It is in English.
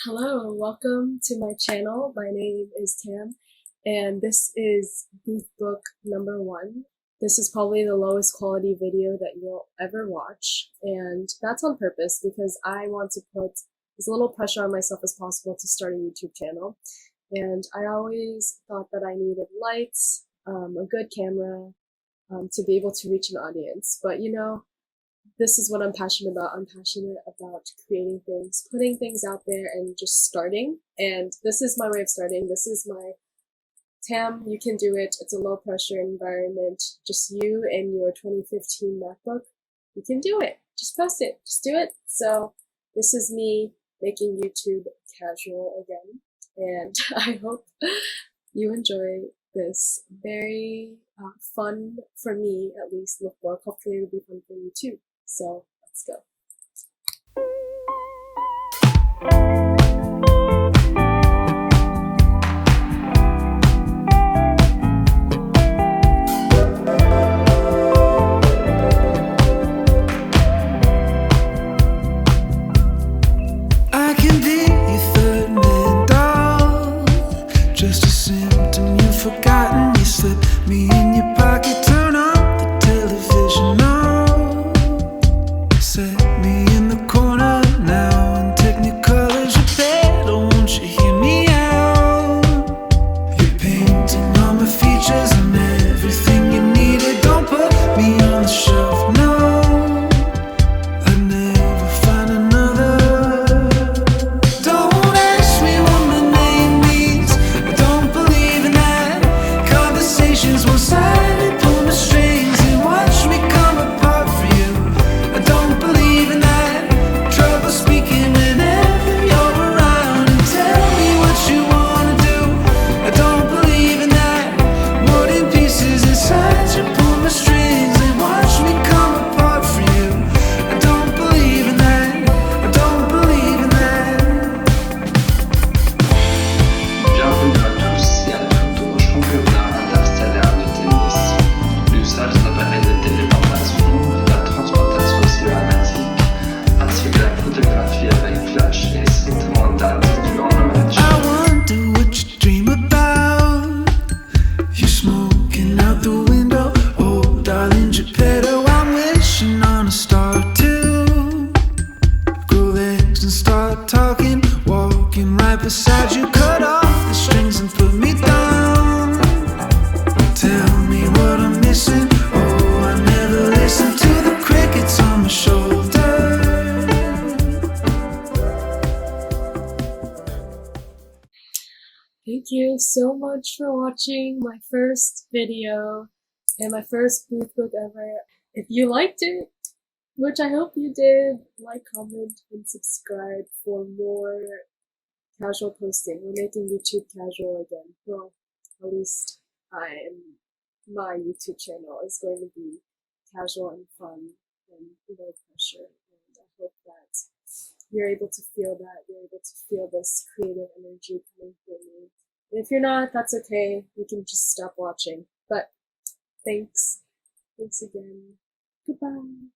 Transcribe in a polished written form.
Hello, welcome to my channel. My name is Tam, and this is boothbook number 1. This is probably the lowest quality video that you'll ever watch, and that's on purpose because I want to put as little pressure on myself as possible to start a YouTube channel. And I always thought that I needed lights, a good camera, to be able to reach an audience. But you know, this is what I'm passionate about. I'm passionate about creating things, putting things out there, and just starting. And this is my way of starting. This is my Tam, you can do it. It's a low pressure environment. Just you and your 2015 MacBook. You can do it. Just post it. Just do it. So this is me making YouTube casual again. And I hope you enjoy this very fun, for me at least, lookbook. Hopefully it'll be fun for you too. So let's go. I can be your third man doll, just a symptom you've forgotten. You slip me in your pocket, turn on the television now, set me in the corner now, and technicolor's your bed. Oh, won't you hear me out? You're painting all my features and everything you needed. Don't put me on the shelf, no, I'd never find another. Don't ask me what my name means, I don't believe in that. Conversations one-sided, pull my strings and watch me come apart for you. I don't believe in that. Trouble speaking whenever you're around and tell me what you wanna do. I don't believe in that. Wood in pieces inside you, pull my strings and watch me come apart for you. I don't believe in that. I don't believe in that. Bienvenue à tous et à toutes au championnat interstellaire de tennis. L'usage d'appareils de téléportation et la transportation cinématique, ainsi que la photographie avec flash est strictement interdit durant le match. I wonder what you dream about. You're smoking out the window. Oh, darling Geppetto, I'm wishing on a star too. Grow legs and start talking, walking right beside you. Cut off the strings and put me down. Tell me what I'm missing. Oh, I never listen to the crickets on my shoulder. Thank you so much for watching my first video and my first boothbook ever. If you liked it, which I hope you did, like, comment, and subscribe for more casual posting. We're making YouTube casual again. Well, at least my YouTube channel is going to be casual and fun and low pressure. And I hope that you're able to feel that. You're able to feel this creative energy coming through me. And if you're not, that's okay. You can just stop watching. But thanks. Thanks again. Goodbye.